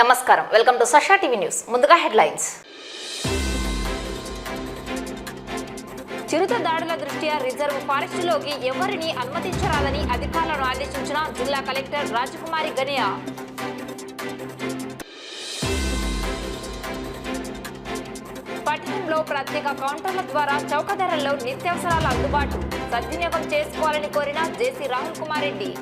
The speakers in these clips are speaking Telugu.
నమస్కారం, welcome to Sasha TV news. ముందుగా హెడ్లైన్స్. చిరుత దాడుల దృష్ట్యా రిజర్వ్ ఫారెస్టులోకి ఎవరిని అనుమతించరాదని అధికారులను ఆదేశించిన జిల్లా కలెక్టర్ రాజకుమారి గనియా. పట్టణంలో ప్రత్యేక కౌంటర్ల ద్వారా చౌక ధరల్లో నిత్యావసరాల అందుబాటు సద్వినియోగం చేసుకోవాలని కోరిన జేసీ రాహుల్ కుమార్ రెడ్డి.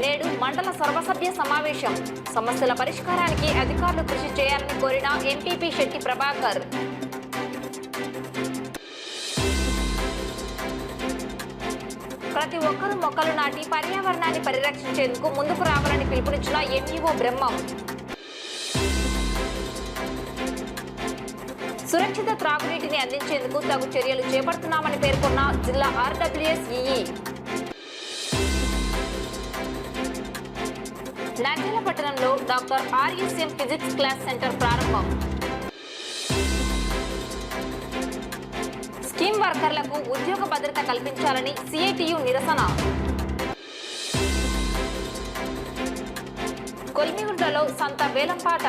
నేడు మండల సర్వసభ్య సమావేశం. సమస్యల పరిష్కారానికి అధికారులు కృషి చేయాలని కోరిన ఎంపీపీ శెట్టి ప్రభాకర్. ప్రతి ఒక్కరూ మొక్కలు నాటి పర్యావరణాన్ని పరిరక్షించేందుకు ముందుకు రావాలని పిలుపునిచ్చిన ఎంఈఓ బ్రహ్మం. సురక్షిత త్రాగునీటిని అందించేందుకు తగు చర్యలు చేపడుతున్నామని పేర్కొన్న జిల్లా ఆర్డబ్ల్యూఎస్ ఈఈ. నాగేల పట్టణంలో doctor RSM physics class centre ప్రారంభం. స్కీమ్ వర్కర్లకు ఉద్యోగ భద్రత కల్పించాలని సిఐటియు నిరసన. కొల్మిగుంటలో సంత వేలంపాట.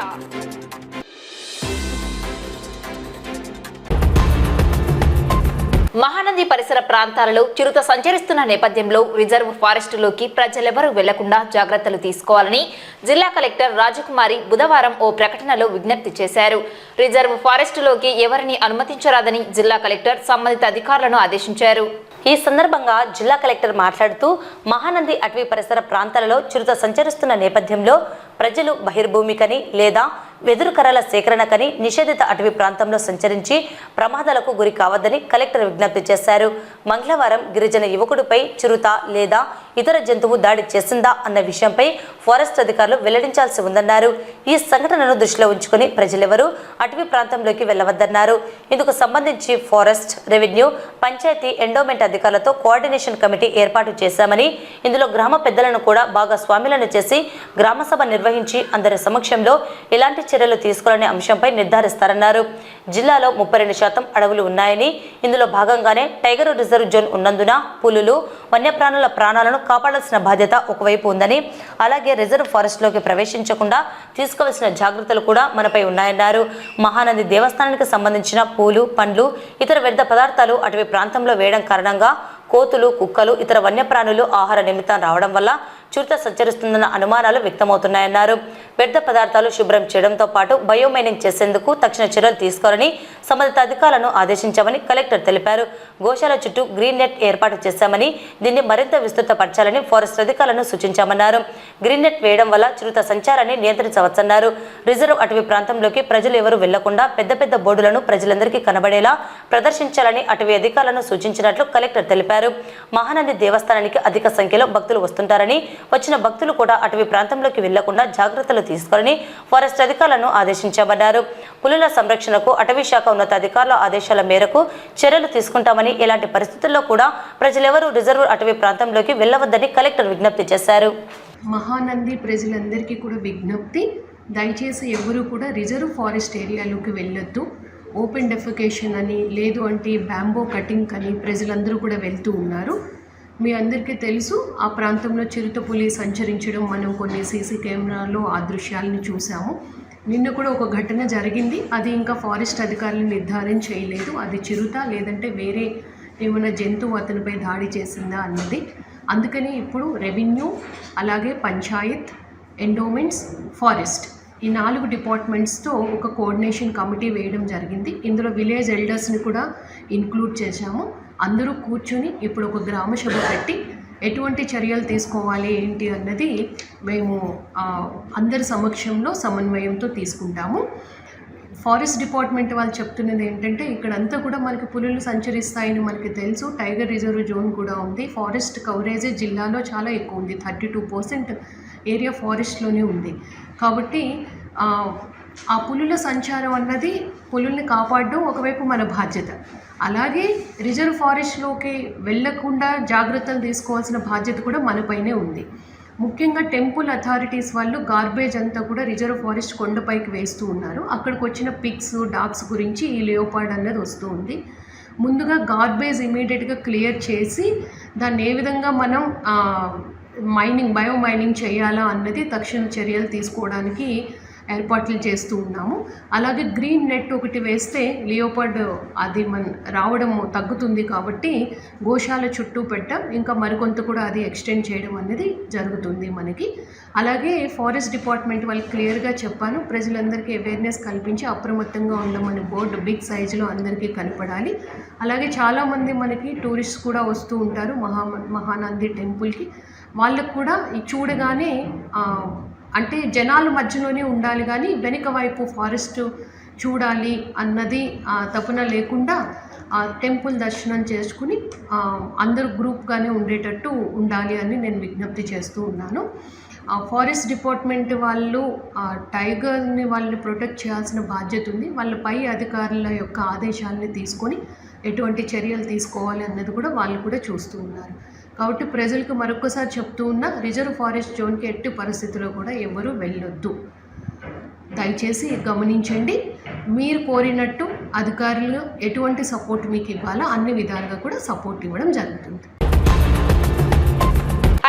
మహానంది పరిసర ప్రాంతాలలో చిరుత సంచరిస్తున్న నేపథ్యంలో రిజర్వ్ ఫారెస్టులోకి ప్రజలెవరూ వెళ్లకుండా జాగ్రత్తలు తీసుకోవాలని జిల్లా కలెక్టర్ రాజకుమారి బుధవారం ఓ ప్రకటనలో విజ్ఞప్తి చేశారు. రిజర్వ్ ఫారెస్టులోకి ఎవరిని అనుమతించరాదని జిల్లా కలెక్టర్ సంబంధిత అధికారులను ఆదేశించారు. ఈ సందర్భంగా జిల్లా కలెక్టర్ మాట్లాడుతూ మహానంది అటవీ పరిసర ప్రాంతాలలో చిరుత సంచరిస్తున్న నేపథ్యంలో ప్రజలు బహిర్భూమికని లేదా వెదురు కర్రల సేకరణకని నిషేధిత అటవీ ప్రాంతంలో సంచరించి ప్రమాదాలకు గురి కావద్దని కలెక్టర్ విజ్ఞప్తి చేశారు. మంగళవారం గిరిజన యువకుడిపై చిరుత లేదా ఇతర జంతువు దాడి చేసిందా అన్న విషయంపై ఫారెస్ట్ అధికారులు వెల్లడించాల్సి ఉందన్నారు. ఈ సంఘటనను దృష్టిలో ఉంచుకుని ప్రజలెవరూ అటవీ ప్రాంతంలోకి వెళ్లవద్దన్నారు. ఇందుకు సంబంధించి ఫారెస్ట్, రెవెన్యూ, పంచాయతీ, ఎండోమెంట్ అధికారులతో కోఆర్డినేషన్ కమిటీ ఏర్పాటు చేశామని, ఇందులో గ్రామ పెద్దలను కూడా భాగస్వాములను చేసి గ్రామసభ నిర్వహించి అందరి సమక్షంలో ఎలాంటి చర్యలు తీసుకోవాలనే అంశంపై నిర్ధారిస్తారన్నారు. జిల్లాలో 32% అడవులు ఉన్నాయని, ఇందులో భాగంగానే టైగర్ రిజర్వ్ జోన్ ఉన్నందున పులులు, వన్యప్రాణుల ప్రాణాలను కాపాడాల్సిన బాధ్యత ఒకవైపు ఉందని, అలాగే రిజర్వ్ ఫారెస్ట్లోకి ప్రవేశించకుండా తీసుకోవాల్సిన జాగ్రత్తలు కూడా మనపై ఉన్నాయన్నారు. మహానంది దేవస్థానానికి సంబంధించిన పూలు, పండ్లు, ఇతర వ్యర్థ పదార్థాలు అటవీ ప్రాంతంలో వేయడం కారణంగా కోతులు, కుక్కలు, ఇతర వన్యప్రాణులు ఆహార నిమిత్తం రావడం వల్ల చిరుత సంచరిస్తుందన్న అనుమానాలు వ్యక్తమవుతున్నాయన్నారు. వ్యర్థ పదార్థాలు శుభ్రం చేయడంతో పాటు బయోమైనింగ్ చేసేందుకు తక్షణ చర్యలు తీసుకోవాలని సంబంధిత అధికారులను ఆదేశించామని కలెక్టర్ తెలిపారు. గోశాల చుట్టూ గ్రీన్ నెట్ ఏర్పాటు చేశామని, దీన్ని మరింత విస్తృతపరచాలని ఫారెస్ట్ అధికారులను సూచించామన్నారు. గ్రీన్ నెట్ వేయడం వల్ల చిరుత సంచారాన్ని నియంత్రించవచ్చన్నారు. రిజర్వ్ అటవీ ప్రాంతంలోకి ప్రజలు ఎవరూ వెళ్లకుండా పెద్ద పెద్ద బోర్డులను ప్రజలందరికీ కనబడేలా ప్రదర్శించాలని అటవీ అధికారులను సూచించినట్లు కలెక్టర్ తెలిపారు. మహానంది దేవస్థానానికి అధిక సంఖ్యలో భక్తులు వస్తుంటారని, వచ్చిన భక్తులు కూడా అటవీ ప్రాంతంలోకి వెళ్లకుండా జాగ్రత్తలు తీసుకోవాలని ఫారెస్ట్ అధికారులను ఆదేశించామన్నారు. పులుల సంరక్షణకు అటవీ శాఖ ఉన్నతాధికారుల ఆదేశాల మేరకు చర్యలు తీసుకుంటామని, ఎలాంటి పరిస్థితుల్లో కూడా ప్రజలెవరూ రిజర్వ్ అటవీ ప్రాంతంలోకి వెళ్లవద్దని కలెక్టర్ విజ్ఞప్తి చేశారు. మహానంది ప్రజలందరికీ కూడా విజ్ఞప్తి, దయచేసి ఎవరు కూడా రిజర్వ్ ఫారెస్ట్ ఏరియాలోకి వెళ్ళొద్దు. ఓపెన్ డెఫికేషన్ అని, లేదు అంటే బ్యాంబో కటింగ్ అని ప్రజలందరూ కూడా వెళ్తూ ఉన్నారు. మీ అందరికీ తెలుసు, ఆ ప్రాంతంలో చిరుతపులి సంచరించడం మనం కొన్ని సీసీ కెమెరాలో ఆ దృశ్యాలను చూసాము. నిన్న కూడా ఒక ఘటన జరిగింది. అది ఇంకా ఫారెస్ట్ అధికారులు నిర్ధారణ చేయలేదు, అది చిరుత లేదంటే వేరే ఏమైనా జంతువు అతనిపై దాడి చేసిందా అన్నది. అందుకని ఇప్పుడు రెవెన్యూ, అలాగే పంచాయత్, ఎండోమెంట్స్, ఫారెస్ట్ ఈ 4 డిపార్ట్మెంట్స్తో ఒక కోఆర్డినేషన్ కమిటీ వేయడం జరిగింది. ఇందులో విలేజ్ ఎల్డర్స్ని కూడా ఇంక్లూడ్ చేశాము. అందరూ కూర్చుని ఇప్పుడు ఒక గ్రామ సభ పెట్టి ఎటువంటి చర్యలు తీసుకోవాలి ఏంటి అన్నది మేము అందరి సమక్షంలో సమన్వయంతో తీసుకుంటాము. ఫారెస్ట్ డిపార్ట్మెంట్ వాళ్ళు చెప్తున్నది ఏంటంటే, ఇక్కడంతా కూడా మనకి పులులు సంచరిస్తాయని మనకి తెలుసు. టైగర్ రిజర్వ్ జోన్ కూడా ఉంది. ఫారెస్ట్ కవరేజ్ జిల్లాలో చాలా ఎక్కువ ఉంది, 32% ఏరియా ఫారెస్ట్లోనే ఉంది. కాబట్టి ఆ పులుల సంచారం అన్నది పులుల్ని కాపాడడం ఒకవైపు మన బాధ్యత, అలాగే రిజర్వ్ ఫారెస్ట్లోకి వెళ్లకుండా జాగ్రత్తలు తీసుకోవాల్సిన బాధ్యత కూడా మనపైనే ఉంది. ముఖ్యంగా టెంపుల్ అథారిటీస్ వాళ్ళు గార్బేజ్ అంతా కూడా రిజర్వ్ ఫారెస్ట్ కొండపైకి వేస్తూ ఉన్నారు. అక్కడికి వచ్చిన పిగ్స్, డాగ్స్ గురించి ఈ లేయోపార్డ్ అన్నది వస్తూ ఉంది. ముందుగా గార్బేజ్ ఇమీడియట్గా క్లియర్ చేసి దాన్ని ఏ విధంగా మనం బయో మైనింగ్ చేయాలా అన్నది తక్షణ చర్యలు తీసుకోవడానికి ఏర్పాట్లు చేస్తూ ఉన్నాము. అలాగే గ్రీన్ నెట్ ఒకటి వేస్తే లియోపార్డ్ అది రావడం తగ్గుతుంది కాబట్టి గోశాల చుట్టూ పెట్టాం. ఇంకా మరికొంత కూడా అది ఎక్స్టెండ్ చేయడం అనేది జరుగుతుంది మనకి. అలాగే ఫారెస్ట్ డిపార్ట్మెంట్ వాళ్ళకి క్లియర్గా చెప్పాను, ప్రజలందరికీ అవేర్నెస్ కల్పించి అప్రమత్తంగా ఉండమని బోర్డు బిగ్ సైజులో అందరికీ కనపడాలి. అలాగే చాలామంది మనకి టూరిస్ట్ కూడా వస్తూ ఉంటారు మహానంది టెంపుల్కి. వాళ్ళకు కూడా చూడగానే అంటే జనాల మధ్యలోనే ఉండాలి కానీ వెనుక వైపు ఫారెస్ట్ చూడాలి అన్నది తపన లేకుండా టెంపుల్ దర్శనం చేసుకుని అందరూ గ్రూప్గానే ఉండేటట్టు ఉండాలి అని నేను విజ్ఞప్తి చేస్తూ ఉన్నాను. ఫారెస్ట్ డిపార్ట్మెంట్ వాళ్ళు టైగర్ని వాళ్ళని ప్రొటెక్ట్ చేయాల్సిన బాధ్యత ఉంది. వాళ్ళ పై అధికారుల యొక్క ఆదేశాలని తీసుకొని ఎటువంటి చర్యలు తీసుకోవాలి అన్నది కూడా వాళ్ళు కూడా చూస్తూ ఉన్నారు. కాబట్టి ప్రజలకు మరొకసారి చెప్తూ ఉన్నా, రిజర్వ్ ఫారెస్ట్ జోన్కి ఎట్టి పరిస్థితుల్లో కూడా ఎవరు వెళ్ళొద్దు. దయచేసి గమనించండి. మీరు కోరినట్టు అధికారులు ఎటువంటి సపోర్ట్ మీకు ఇవ్వాలో అన్ని విధాలుగా కూడా సపోర్ట్ ఇవ్వడం జరుగుతుంది.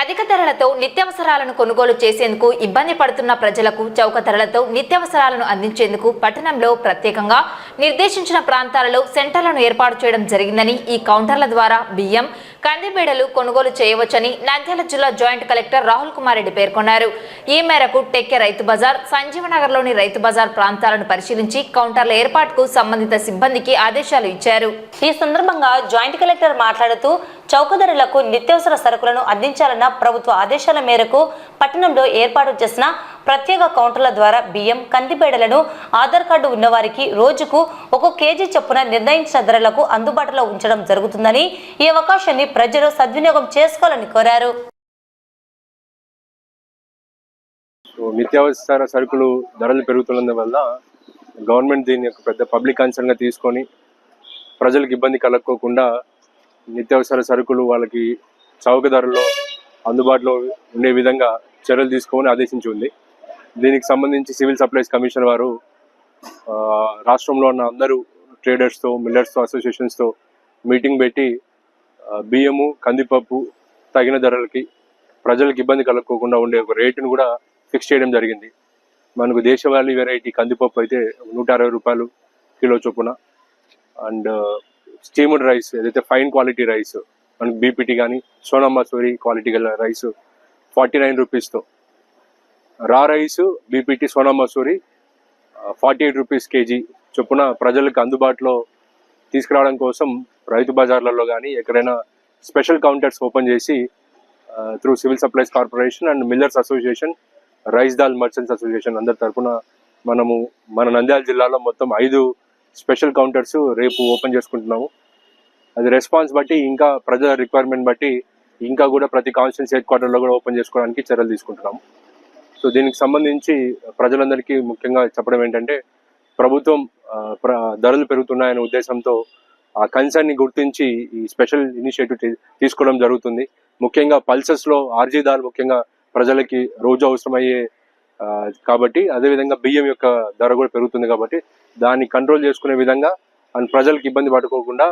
అధిక ధరలతో నిత్యావసరాలను కొనుగోలు చేసేందుకు ఇబ్బంది పడుతున్న ప్రజలకు చౌక ధరలతో నిత్యావసరాలను అందించేందుకు పట్టణంలో ప్రత్యేకంగా నిర్దేశించిన ప్రాంతాలలో సెంటర్లను ఏర్పాటు చేయడం జరిగిందని, ఈ కౌంటర్ల ద్వారా బియ్యం, కందిబేడలు కొనుగోలు చేయవచ్చని నంద్యాల జిల్లా జాయింట్ కలెక్టర్ రాహుల్ కుమార్ రెడ్డి పేర్కొన్నారు. ఈ మేరకు టెక్కె రైతు బజార్, సంజీవనగర్లోని రైతు బజార్ ప్రాంతాలను పరిశీలించి కౌంటర్ల ఏర్పాటుకు సంబంధిత సిబ్బందికి ఆదేశాలు ఇచ్చారు. ఈ సందర్భంగా జాయింట్ కలెక్టర్ మాట్లాడుతూ చౌక ధరలకు నిత్యావసర సరుకులను అందించాలన్న ప్రభుత్వ ఆదేశాల మేరకు పట్టణంలో ఏర్పాటు చేసిన ప్రత్యేక కౌంటర్ల ద్వారా బియ్యం, కందిబేడలను ఆధార్ కార్డు ఉన్నవారికి రోజుకు 1 కేజీ చొప్పున నిర్ణయించిన ధరలకు అందుబాటులో ఉంచడం జరుగుతుందని, ఈ అవకాశాన్ని ప్రజలు సద్వినియోగం చేసుకోవాలని కోరారు. నిత్యావసర సరుకులు ధరలు పెరుగుతున్నందువల్ల గవర్నమెంట్ దీన్ని ఒక పెద్ద పబ్లిక్ కన్సర్న్ గా తీసుకొని ప్రజలకు ఇబ్బంది కలగకోకుండా నిత్యావసర సరుకులు వాళ్ళకి చౌక ధరల్లో అందుబాటులో ఉండే విధంగా చర్యలు తీసుకోమని ఆదేశించి ఉంది. దీనికి సంబంధించి సివిల్ సప్లైస్ కమిషన్ వారు రాష్ట్రంలో ఉన్న అందరూ ట్రేడర్స్తో, మిల్లర్స్తో, అసోసియేషన్స్తో మీటింగ్ పెట్టి బియ్యము, కందిపప్పు తగిన ధరలకి ప్రజలకు ఇబ్బంది కలగకోకుండా ఉండే ఒక రేటును కూడా ఫిక్స్ చేయడం జరిగింది. మనకు దేశవాళీ వెరైటీ కందిపప్పు అయితే 160 రూపాయలు కిలో చొప్పున, అండ్ స్టీమ్డ్ రైస్ ఏదైతే ఫైన్ క్వాలిటీ రైస్ మనకి బీపీటీ కానీ సోనా మసూరి క్వాలిటీ గల రైస్ 49 రూపీస్తో, raw rice BPT Sona Masuri 48 rupees KG చొప్పున ప్రజలకు అందుబాటులో తీసుకురావడం కోసం రైతు బజార్లలో కానీ ఎక్కడైనా స్పెషల్ కౌంటర్స్ ఓపెన్ చేసి through civil supplies corporation and millers association, rice dal merchants association అందరి తరఫున మన నంద్యాల జిల్లాలో మొత్తం 5 స్పెషల్ కౌంటర్స్ రేపు ఓపెన్ చేసుకుంటున్నాము. అది రెస్పాన్స్ బట్టి ఇంకా ప్రజల రిక్వైర్మెంట్ బట్టి ఇంకా కూడా ప్రతి కాన్స్టిట్యూన్సీ హెడ్ క్వార్టర్లో కూడా ఓపెన్ చేసుకోవడానికి చర్యలు తీసుకుంటున్నాము. సో దీనికి సంబంధించి ప్రజలందరికీ ముఖ్యంగా చెప్పడం ఏంటంటే, ప్రభుత్వం ధరలు పెరుగుతున్నాయనే ఉద్దేశంతో ఆ కన్సర్న్ని గుర్తించి ఈ స్పెషల్ ఇనిషియేటివ్ తీసుకోవడం జరుగుతుంది. ముఖ్యంగా పల్సెస్లో ఆర్జీ దాల్ ముఖ్యంగా ప్రజలకి రోజు అవసరమయ్యే కాబట్టి, అదేవిధంగా బియ్యం యొక్క ధర కూడా పెరుగుతుంది కాబట్టి దాన్ని కంట్రోల్ చేసుకునే విధంగా అండ్ ప్రజలకు ఇబ్బంది పడుకోకుండా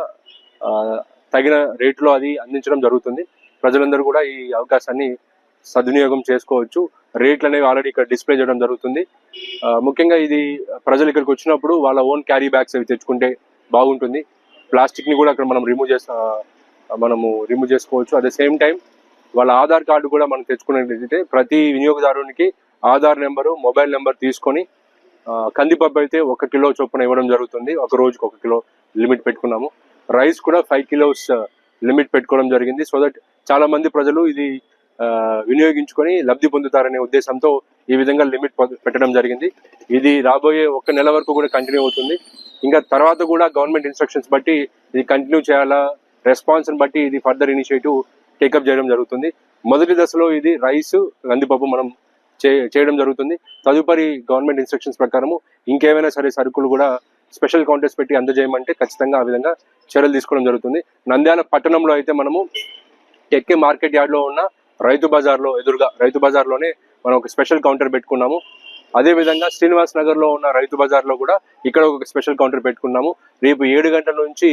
తగిన రేట్లో అది అందించడం జరుగుతుంది. ప్రజలందరూ కూడా ఈ అవకాశాన్ని సద్వినియోగం చేసుకోవచ్చు. రేట్లు అనేవి ఆల్రెడీ ఇక్కడ డిస్ప్లే చేయడం జరుగుతుంది. ముఖ్యంగా ఇది ప్రజలు ఇక్కడికి వచ్చినప్పుడు వాళ్ళ ఓన్ క్యారీ బ్యాగ్స్ అవి తెచ్చుకుంటే బాగుంటుంది. ప్లాస్టిక్ని కూడా అక్కడ మనం రిమూవ్ చేసుకోవచ్చు. అట్ ద సేమ్ టైం వాళ్ళ ఆధార్ కార్డు కూడా మనం తెచ్చుకున్నట్లయితే ప్రతి వినియోగదారునికి ఆధార్ నెంబరు, మొబైల్ నెంబర్ తీసుకొని కందిపప్పు అయితే 1 కిలో చొప్పున ఇవ్వడం జరుగుతుంది. ఒక రోజుకి 1 కిలో లిమిట్ పెట్టుకున్నాము. రైస్ కూడా 5 కిలోస్ లిమిట్ పెట్టుకోవడం జరిగింది. సో దట్ చాలా మంది ప్రజలు ఇది వినియోగించుకొని లబ్ధి పొందుతారనే ఉద్దేశంతో ఈ విధంగా లిమిట్ పెట్టడం జరిగింది. ఇది రాబోయే 1 నెల వరకు కూడా కంటిన్యూ అవుతుంది. ఇంకా తర్వాత కూడా గవర్నమెంట్ ఇన్స్ట్రక్షన్స్ బట్టి ఇది కంటిన్యూ చేయాలా, రెస్పాన్స్ని బట్టి ఇది ఫర్దర్ ఇనిషియేటివ్ టేకప్ చేయడం జరుగుతుంది. మొదటి దశలో ఇది రైస్, కందిపప్పు మనం చేయడం జరుగుతుంది. తదుపరి గవర్నమెంట్ ఇన్స్ట్రక్షన్స్ ప్రకారము ఇంకేమైనా సరే సరుకులు కూడా స్పెషల్ కౌంటర్స్ పెట్టి అందజేయమంటే ఖచ్చితంగా ఆ విధంగా చర్యలు తీసుకోవడం జరుగుతుంది. నంద్యాల పట్టణంలో అయితే మనము టెక్కే మార్కెట్ యార్డ్లో ఉన్న రైతు బజార్లోనే మనం ఒక స్పెషల్ కౌంటర్ పెట్టుకున్నాము. అదేవిధంగా శ్రీనివాస్ నగర్లో ఉన్న రైతు బజార్లో కూడా ఇక్కడ ఒక స్పెషల్ కౌంటర్ పెట్టుకున్నాము. రేపు 7 గంటల నుంచి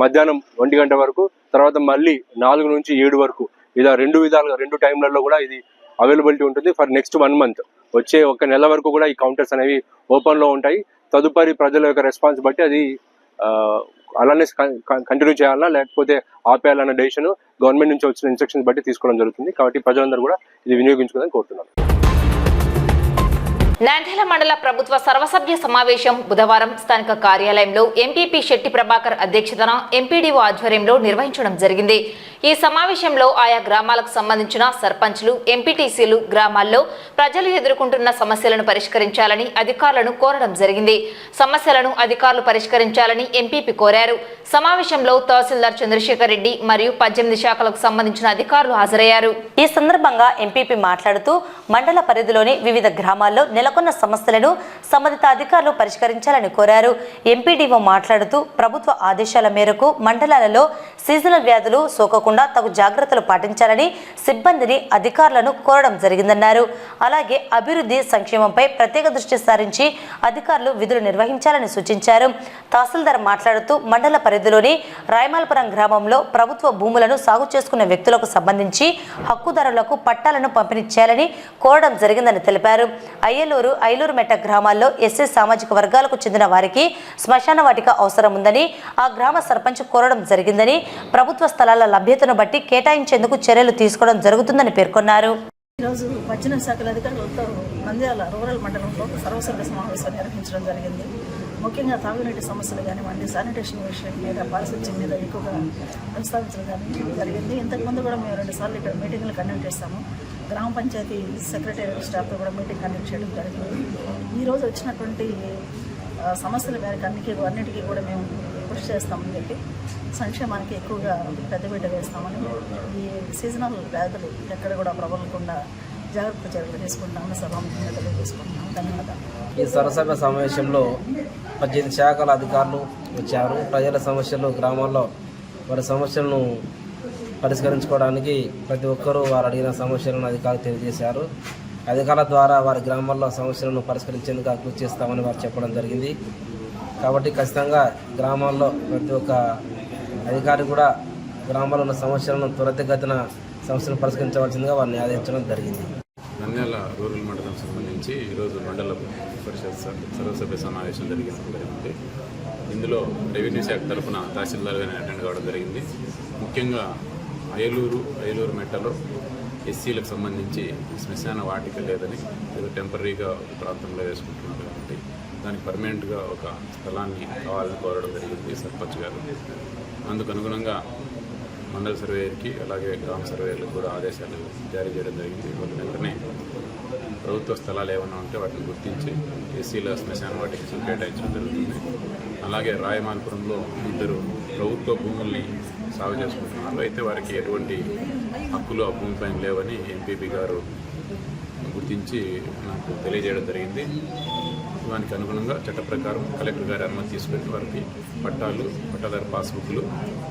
మధ్యాహ్నం 1 గంట వరకు, తర్వాత మళ్ళీ 4 నుంచి 7 వరకు ఇలా రెండు విధాలుగా 2 టైంలలో కూడా ఇది అవైలబిలిటీ ఉంటుంది ఫర్ నెక్స్ట్ 1 month. వచ్చే 1 నెల వరకు కూడా ఈ కౌంటర్స్ అనేవి ఓపెన్లో ఉంటాయి. తదుపరి ప్రజల యొక్క రెస్పాన్స్ బట్టి అది అలానే కంటిన్యూ చేయాలా లేకపోతే ఆపేయాలన్న డెసిషన్ గవర్నమెంట్ నుంచి వచ్చిన ఇన్స్ట్రక్షన్స్ బట్టి తీసుకోవడం జరుగుతుంది. కాబట్టి ప్రజలందరూ కూడా ఇది వినియోగించుకోవాలని కోరుతున్నాను. నంద్యాల మండల ప్రభుత్వ సర్వసభ్య సమావేశం బుధవారం స్థానిక కార్యాలయంలో ఎంపీపీ శెట్టి ప్రభాకర్ అధ్యక్షతన ఎంపీడీఓ ఆధ్వర్యంలో నిర్వహించడం జరిగింది. ఈ సమావేశంలో ఆయా గ్రామాలకు సంబంధించిన సర్పంచ్లు, ఎంపీటీసీలు గ్రామాల్లో ప్రజలు ఎదుర్కొంటున్న సమస్యలను పరిష్కరించాలని అధికారులను కోరడం జరిగింది. సమస్యలను అధికారులు పరిష్కరించాలని ఎంపీపీ కోరారు. సమావేశంలో తహసీల్దార్ చంద్రశేఖర్ రెడ్డి మరియు 18 శాఖలకు సంబంధించిన అధికారులు హాజరయ్యారు. ఈ సందర్భంగా ఎంపీపీ మాట్లాడుతూ మండల పరిధిలోని వివిధ గ్రామాల్లో నెలకొన్న సమస్యలను సంబంధిత అధికారులు పరిష్కరించాలని కోరారు. ఎంపీడీఓ మాట్లాడుతూ ప్రభుత్వ ఆదేశాల మేరకు మండలాలలో సీజనల్ వ్యాధులు సోకకుండా తగు జాగ్రత్తలు పాటించాలని సిబ్బందిని అధికారులను కోరడం జరిగిందన్నారు. అలాగే అభివృద్ధి సంక్షేమంపై ప్రత్యేక దృష్టి సారించి అధికారులు విధులు నిర్వహించాలని సూచించారు. తహసీల్దార్ మాట్లాడుతూ మండల పరిధిలోని రాయమాలపురం గ్రామంలో ప్రభుత్వ భూములను సాగు చేసుకున్న వ్యక్తులకు సంబంధించి హక్కుదారులకు పట్టాలను పంపిణీ చేయాలని కోరడం జరిగిందని తెలిపారు. అయ్యలూరు, ఐలూరుమెట్ట గ్రామాల్లో ఎస్సీ సామాజిక వర్గాలకు చెందిన వారికి శ్మశాన వాటిక అవసరం ఉందని ఆ గ్రామ సర్పంచ్ కోరడం జరిగిందని, ప్రభుత్వ స్థలాల లభ్యతను బట్టి కేటాయించేందుకు చర్యలు తీసుకోవడం జరుగుతుందని పేర్కొన్నారు. ఈరోజు 18 శాఖల అధికారులతో నంద్యాల రూరల్ మండలంలో సర్వసభ్య సమావేశం నిర్వహించడం జరిగింది. ముఖ్యంగా తాగునీటి సమస్యలు కానివ్వండి, శానిటేషన్ విషయం మీద, పారిశుధ్యం మీద ఎక్కువగా ప్రస్తావించడం జరిగింది. ఇంతకుముందు కూడా మేము 2 సార్లు ఇక్కడ మీటింగ్లు కండక్ట్ చేస్తాము. గ్రామ పంచాయతీ సెక్రటరీ స్టాఫ్తో కూడా మీటింగ్ కండక్ట్ చేయడం జరిగింది. ఈరోజు వచ్చినటువంటి సమస్యల మేరకు అన్నిటికీ కూడా మేము కృషి చేస్తామని చెప్పి సంక్షేమానికి ఎక్కువగా పెద్దపీట వేస్తామని, ఈ సీజనల్ వ్యాధులు ఎక్కడ కూడా ప్రబలకుండా జాగ్రత్త చర్యలు తీసుకుంటామని సభాముఖంగా తెలియజేసుకుంటున్నాము. ధన్యవాదాలు. ఈ సరసభ్య సమావేశంలో 18 శాఖల అధికారులు వచ్చారు. ప్రజల సమస్యలు, గ్రామాల్లో వారి సమస్యలను పరిష్కరించుకోవడానికి ప్రతి ఒక్కరూ వారు అడిగిన సమస్యలను అధికారులు తెలియజేశారు. అధికారుల ద్వారా వారి గ్రామాల్లో సమస్యలను పరిష్కరించేందుకు కృషి చేస్తామని వారు చెప్పడం జరిగింది. కాబట్టి ఖచ్చితంగా గ్రామాల్లో ప్రతి ఒక్క అధికారి కూడా గ్రామాల్లో ఉన్న సమస్యలను త్వరితగతిన సమస్యలను పరిష్కరించవలసిందిగా వారిని ఆదేశించడం జరిగింది. నంద్యాల రూరల్ మండలం సంబంధించి ఈరోజు మండల పరిషత్ సర్వసభ్య సమావేశం జరిగింది. ఇందులో రెవెన్యూ శాఖ తరఫున తహసీల్దార్ గారిని అటెండ్ కావడం జరిగింది. ముఖ్యంగా ఐలూరు మెట్టలో ఎస్సీలకు సంబంధించి శ్మశాన వాటిక లేదని ఏదో టెంపరీగా ప్రాంతంలో వేసుకుంటున్నారు కాబట్టి దానికి పర్మనెంట్గా ఒక స్థలాన్ని కావాలని కోరడం జరిగింది సర్పంచ్ గారు. అందుకు అనుగుణంగా మండల సర్వేయర్కి అలాగే గ్రామ సర్వేయర్లకు కూడా ఆదేశాలు జారీ చేయడం జరిగింది. వాళ్ళు వెంటనే ప్రభుత్వ స్థలాలు ఏమైనా ఉంటే వాటిని గుర్తించి ఎస్సీల శ్మశాన వాటికి కేటాయించడం జరుగుతుంది. అలాగే రాయమాలపురంలో 2 ప్రభుత్వ భూముల్ని సాగు చేసుకుంటున్నారు. అయితే వారికి ఎటువంటి హక్కులు ఆ భూమిపైన లేవని ఎంపీపీ గారు గుర్తించి నాకు తెలియజేయడం జరిగింది. దానికి అనుగుణంగా చట్ట ప్రకారం కలెక్టర్ గారి అనుమతి తీసుకుని వారికి పట్టాదారు పాస్బుక్లు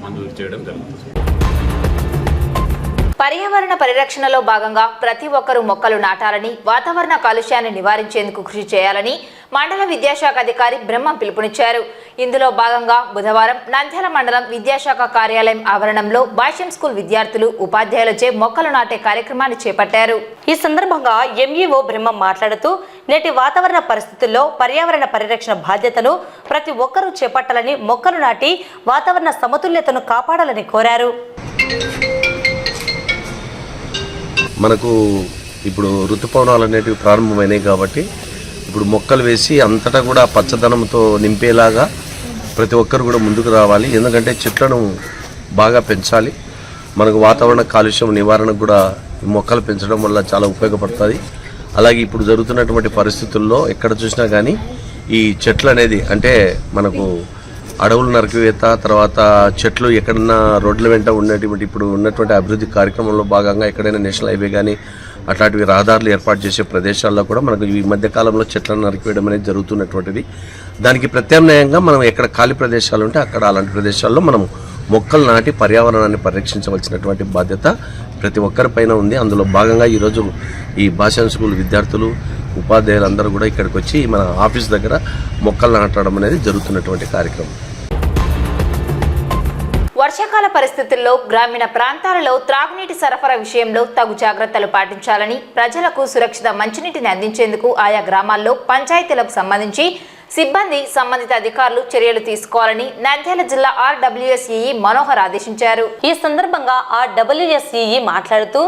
మంజూరు చేయడం జరుగుతుంది. పర్యావరణ పరిరక్షణలో భాగంగా ప్రతి ఒక్కరూ మొక్కలు నాటాలని, వాతావరణ కాలుష్యాన్ని నివారించేందుకు కృషి చేయాలని మండల విద్యాశాఖ అధికారి బ్రహ్మం పిలుపునిచ్చారు. ఇందులో భాగంగా బుధవారం నంద్యాల మండలం విద్యాశాఖ కార్యాలయం ఆవరణంలో భాష్యం స్కూల్ విద్యార్థులు, ఉపాధ్యాయులచే మొక్కలు నాటే కార్యక్రమాన్ని చేపట్టారు. ఈ సందర్భంగా ఎంఈఓ బ్రహ్మం మాట్లాడుతూ నేటి వాతావరణ పరిస్థితుల్లో పర్యావరణ పరిరక్షణ బాధ్యతను ప్రతి ఒక్కరూ చేపట్టాలని, మొక్కలు నాటి వాతావరణ సమతుల్యతను కాపాడాలని కోరారు. మనకు ఇప్పుడు ఋతుపవనాలు అనేటివి ప్రారంభమైనాయి కాబట్టి ఇప్పుడు మొక్కలు వేసి అంతటా కూడా పచ్చదనంతో నింపేలాగా ప్రతి ఒక్కరు కూడా ముందుకు రావాలి. ఎందుకంటే చెట్లను బాగా పెంచాలి. మనకు వాతావరణ కాలుష్యం నివారణకు కూడా మొక్కలు పెంచడం వల్ల చాలా ఉపయోగపడుతుంది. అలాగే ఇప్పుడు జరుగుతున్నటువంటి పరిస్థితుల్లో ఎక్కడ చూసినా కానీ ఈ చెట్లు అనేది అంటే మనకు అడవులు నరికివేత, తర్వాత చెట్లు ఎక్కడన్నా రోడ్ల వెంట ఉన్నటువంటి ఇప్పుడు ఉన్నటువంటి అభివృద్ధి కార్యక్రమంలో భాగంగా ఎక్కడైనా నేషనల్ హైవే కానీ అట్లాంటివి రహదారులు ఏర్పాటు చేసే ప్రదేశాల్లో కూడా మనకు ఈ మధ్యకాలంలో చెట్లను నరికివేయడం అనేది జరుగుతున్నటువంటిది. దానికి ప్రత్యామ్నాయంగా మనం ఎక్కడ ఖాళీ ప్రదేశాలు ఉంటే అక్కడ అలాంటి ప్రదేశాల్లో మనం మొక్కలు నాటి పర్యావరణాన్ని పరిరక్షించవలసినటువంటి బాధ్యత ప్రతి ఒక్కరిపైన ఉంది. అందులో భాగంగా ఈరోజు ఈ భాషా స్కూల్ విద్యార్థులు, ఉపాధ్యాయులందరూ కూడా ఇక్కడికి వచ్చి మన ఆఫీస్ దగ్గర మొక్కలు నాటడం అనేది జరుగుతున్నటువంటి కార్యక్రమం. వర్షాకాల పరిస్థితుల్లో గ్రామీణ ప్రాంతాలలో త్రాగునీటి సరఫరా విషయంలో తగు జాగ్రత్తలు పాటించాలని, ప్రజలకు సురక్షిత మంచినీటిని అందించేందుకు ఆయా గ్రామాల్లో పంచాయతీలకు సంబంధించి సిబ్బంది, సంబంధిత అధికారులు చర్యలు తీసుకోవాలని నంద్యాల జిల్లా RWSEE మనోహర్ ఆదేశించారు. ఈ సందర్భంగా RWSEE మాట్లాడుతూ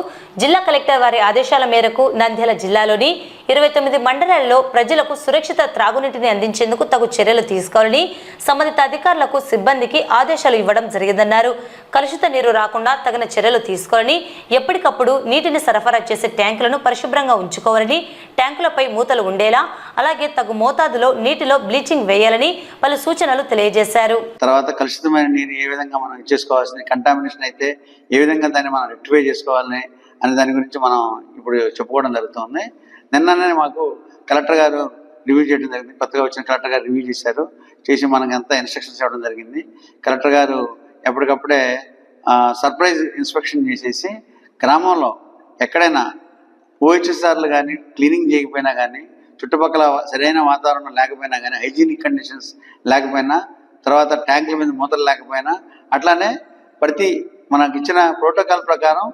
జిల్లా కలెక్టర్ వారి ఆదేశాల మేరకు నంద్యాల జిల్లాలోని 29 మండలాల్లో ప్రజలకు సురక్షిత త్రాగునీటిని అందించేందుకు తగు చర్యలు తీసుకోవాలని సంబంధిత అధికారులకు, సిబ్బందికి ఆదేశాలు ఇవ్వడం జరిగిందన్నారు. కలుషిత నీరు రాకుండా తగిన చర్యలు తీసుకోవాలని, ఎప్పటికప్పుడు నీటిని సరఫరా చేసే ట్యాంకులను పరిశుభ్రంగా ఉంచుకోవాలని, ట్యాంకులపై మూతలు ఉండేలా, అలాగే తగు మోతాదులో నీటిలో బ్లీచింగ్ వేయాలని పలు సూచనలు తెలియజేశారు. తర్వాత కలుషితమైన నీరు ఏ విధంగా మనం చేసుకోవాల్సింది, కంటామినేషన్ అయితే ఏ విధంగా దాన్ని మనం రెక్టిఫై చేసుకోవాలని అనే దాని గురించి మనం ఇప్పుడు చెప్పుకోవడం జరుగుతుంది. నిన్ననే మాకు కలెక్టర్ గారు రివ్యూ చేయడం జరిగింది. కొత్తగా వచ్చిన కలెక్టర్ గారు రివ్యూ చేసి మనకు అంతా ఇన్స్ట్రక్షన్స్ ఇవ్వడం జరిగింది. కలెక్టర్ గారు ఎప్పటికప్పుడే సర్ప్రైజ్ ఇన్స్పెక్షన్ చేసేసి గ్రామంలో ఎక్కడైనా OHSRలు కానీ క్లీనింగ్ చేయకపోయినా కానీ, చుట్టుపక్కల సరైన వాతావరణం లేకపోయినా కానీ, హైజీనిక్ కండిషన్స్ లేకపోయినా, తర్వాత ట్యాంకుల మీద మూతలు లేకపోయినా, అట్లానే మనకి ఇచ్చిన ప్రోటోకాల్ ప్రకారం